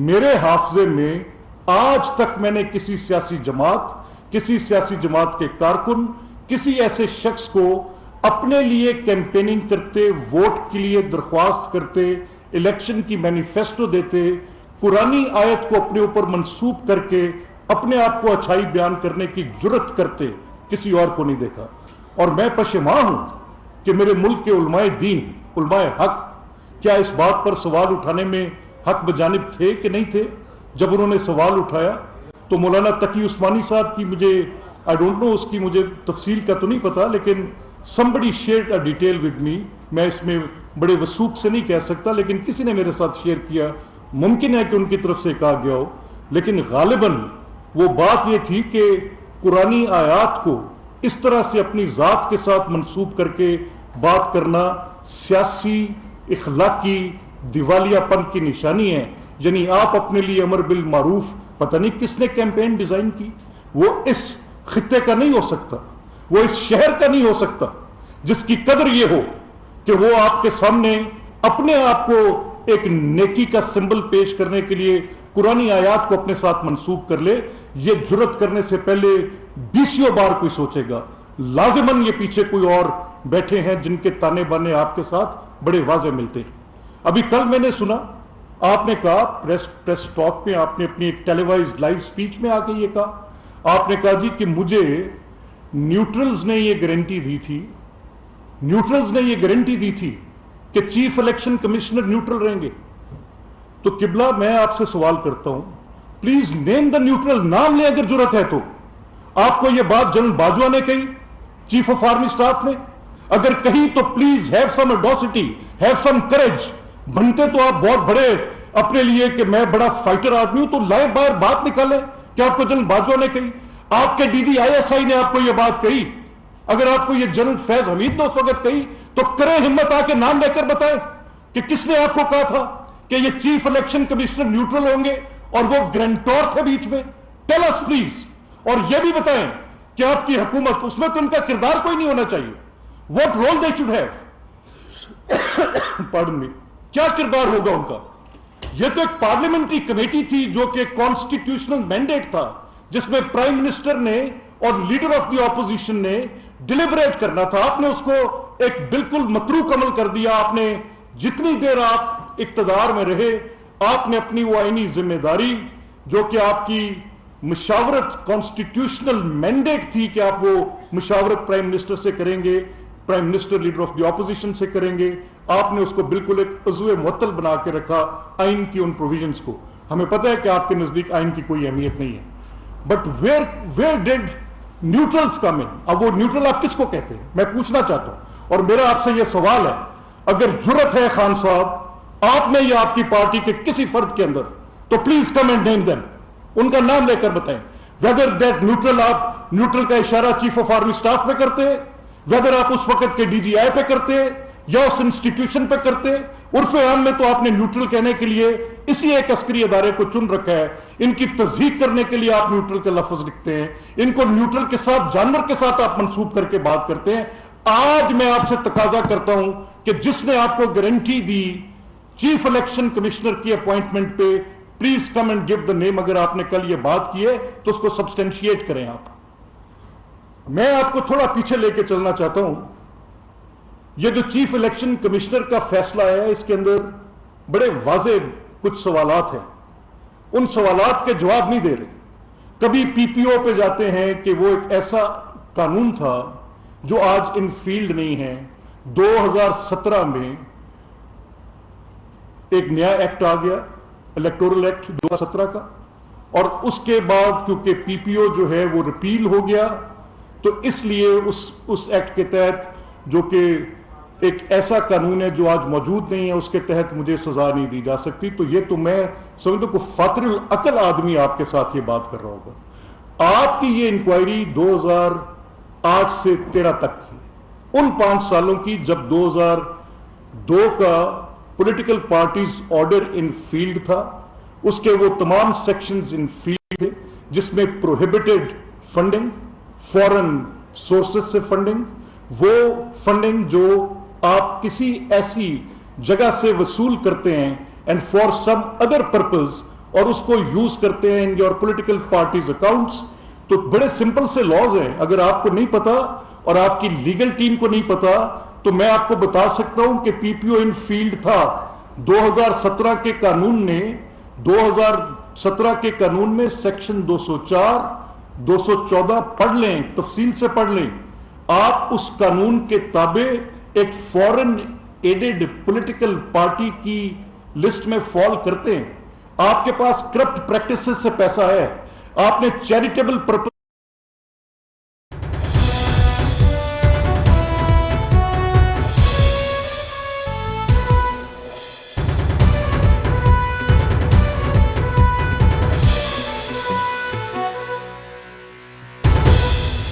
میرے حافظے میں آج تک میں نے کسی سیاسی جماعت کے کارکن، کسی ایسے شخص کو اپنے لیے کیمپیننگ کرتے، ووٹ کے لیے درخواست کرتے، الیکشن کی مینیفیسٹو دیتے، قرآنی آیت کو اپنے اوپر منسوب کر کے اپنے آپ کو اچھائی بیان کرنے کی جرت کرتے کسی اور کو نہیں دیکھا۔ اور میں پشیمان ہوں کہ میرے ملک کے علماء دین، علماء حق، کیا اس بات پر سوال اٹھانے میں حق بجانب تھے کہ نہیں تھے؟ جب انہوں نے سوال اٹھایا تو مولانا تقی عثمانی صاحب کی مجھے I don't know، اس کی مجھے تفصیل کا تو نہیں پتا، لیکن somebody shared a detail with me، میں اس میں بڑے وثوق سے نہیں کہہ سکتا، لیکن کسی نے میرے ساتھ شیئر کیا، ممکن ہے کہ ان کی طرف سے کہا گیا ہو، لیکن غالباً وہ بات یہ تھی کہ قرآنی آیات کو اس طرح سے اپنی ذات کے ساتھ منسوب کر کے بات کرنا سیاسی، اخلاقی دیوالیہ پن کی نشانی ہے۔ یعنی آپ اپنے لیے امر بالمعروف، پتہ نہیں کس نے کیمپین ڈیزائن کی، وہ اس خطے کا نہیں ہو سکتا، وہ اس شہر کا نہیں ہو سکتا جس کی قدر یہ ہو کہ وہ آپ کے سامنے اپنے آپ کو ایک نیکی کا سمبل پیش کرنے کے لیے قرآنی آیات کو اپنے ساتھ منسوب کر لے۔ یہ جرت کرنے سے پہلے بیسیوں بار کوئی سوچے گا، لازماً یہ پیچھے کوئی اور بیٹھے ہیں جن کے تانے بانے آپ کے ساتھ بڑے واضح ملتے ہیں۔ ابھی کل میں نے سنا، آپ نے کہا پریس ٹاک میں، آپ نے اپنی ایک ٹیلیوائزڈ لائیو سپیچ میں آ کے یہ کہا، آپ نے کہا جی کہ مجھے نیوٹرلز نے یہ گارنٹی دی تھی کہ چیف الیکشن کمشنر نیوٹرل رہیں گے۔ تو قبلہ میں آپ سے سوال کرتا ہوں، پلیز نیم دا نیوٹرل، نام لیں اگر جرت ہے تو۔ آپ کو یہ بات جنرل باجوہ نے کہی، چیف آف آرمی سٹاف نے؟ اگر کہی تو please have some audacity, have some courage. بنتے تو آپ بہت بڑے اپنے لیے کہ میں بڑا فائٹر آدمی ہوں، تو لائے باہر بات نکالیں کہ آپ کو جنرل باجوہ نے کہی، آپ کے DDISI نے آپ کو یہ بات کہی۔ اگر آپ کو یہ جنرل فیض حمید نے اس وقت کہی تو کریں ہمت آ کے نام لے کر بتائیں کہ کس نے آپ کو کہا تھا کہ یہ چیف الیکشن کمشنر نیوٹرل ہوں گے اور وہ گرانٹور تھے بیچ میں۔ ٹیل اس پلیز، اور یہ بھی بتائیں کہ آپ کی حکومت، اس میں تو ان کا کردار کوئی نہیں ہونا چاہیے، what role they should have, pardon me, کیا کردار ہوگا ان کا؟ یہ تو ایک پارلیمنٹری کمیٹی تھی جو کہ کانسٹیٹیوشنل مینڈیٹ تھا، جس میں پرائم منسٹر نے اور لیڈر آف دی اپوزیشن نے ڈیلیبریٹ کرنا تھا۔ آپ نے اس کو ایک بالکل متروک عمل کر دیا۔ آپ نے جتنی دیر آپ اقتدار میں رہے، آپ نے اپنی وہ آئینی ذمہ داری جو کہ آپ کی مشاورت کانسٹیٹیوشنل مینڈیٹ تھی کہ آپ وہ مشاورت پرائم منسٹر سے کریں گے، prime minister leader of the opposition سے کریں گے، آپ نے اس کو بالکل ایک عضو معطل بنا کے رکھا آئین کی ان پروویژنز کو۔ ہمیں پتہ ہے کہ آپ کے نزدیک آئین کی کوئی اہمیت نہیں ہے، بٹ ویئر ڈیڈ نیوٹرلز کم ان؟ اب وہ نیوٹرل آپ کس کو کہتے ہیں میں پوچھنا چاہتا ہوں، اور میرا آپ سے یہ سوال ہے، اگر جرت ہے خان صاحب آپ میں یا آپ کی پارٹی کے کسی فرد کے اندر، تو please come and name them, ان کا نام لے کر بتائیں، ویدر دیٹ نیوٹرل، آپ نیوٹرل کا اشارہ چیف آف آرمی سٹاف پہ کرتے ہیں، ویدر آپ اس وقت کے DGI پہ کرتے ہیں یا اس انسٹیٹیوشن پہ کرتے ہیں۔ عرف عام میں تو آپ نے نیوٹرل کہنے کے لیے اسی ایک عسکری ادارے کو چن رکھا ہے، ان کی تصدیق کرنے کے لیے آپ نیوٹرل کا لفظ لکھتے ہیں، ان کو نیوٹرل کے ساتھ، جانور کے ساتھ آپ منسوب کر کے بات کرتے ہیں۔ آج میں آپ سے تقاضا کرتا ہوں کہ جس نے آپ کو گارنٹی دی چیف الیکشن کمشنر کی اپوائنٹمنٹ پہ، please come and give the name. اگر آپ نے کل یہ بات کی ہے تو اس کو سبسٹینشیٹ کریں۔ آپ، میں آپ کو تھوڑا پیچھے لے کے چلنا چاہتا ہوں۔ یہ جو چیف الیکشن کمشنر کا فیصلہ ہے، اس کے اندر بڑے واضح کچھ سوالات ہیں، ان سوالات کے جواب نہیں دے رہے۔ کبھی PPO پہ جاتے ہیں کہ وہ ایک ایسا قانون تھا جو آج ان فیلڈ نہیں ہے۔ 2017 میں ایک نیا ایکٹ آ گیا، الیکٹورل ایکٹ 2017 کا، اور اس کے بعد کیونکہ PPO جو ہے وہ ریپیل ہو گیا، تو اس لیے اس ایکٹ کے تحت، جو کہ ایک ایسا قانون ہے جو آج موجود نہیں ہے، اس کے تحت مجھے سزا نہیں دی جا سکتی۔ تو یہ تو میں سمجھتا ہوں کہ فاطر العقل آدمی آپ کے ساتھ یہ بات کر رہا ہوگا۔ آپ کی یہ انکوائری 2008 سے 13 تک کی، ان 5 سالوں کی، جب 2002 کا political parties order in field تھا، اس کے وہ تمام سیکشنز ان فیلڈ تھے جس میں پروہیبٹڈ فنڈنگ، فورن سورسز سے فنڈنگ، وہ فنڈنگ جو آپ کسی ایسی جگہ سے وصول کرتے ہیں and for some other purpose اور اس کو یوز کرتے ہیں in your political parties accounts. تو بڑے سمپل سے لاز ہیں. اگر آپ کو نہیں پتا اور آپ کی لیگل ٹیم کو نہیں پتا تو میں آپ کو بتا سکتا ہوں کہ پی پی او ان فیلڈ تھا. 2017 کے قانون میں سیکشن 204 214 پڑھ لیں, تفصیل سے پڑھ لیں. آپ اس قانون کے تابع ایک فورن ایڈڈ پولیٹیکل پارٹی کی لسٹ میں فال کرتے ہیں. آپ کے پاس کرپٹ پریکٹسز سے پیسہ ہے, آپ نے چیریٹیبل پرپز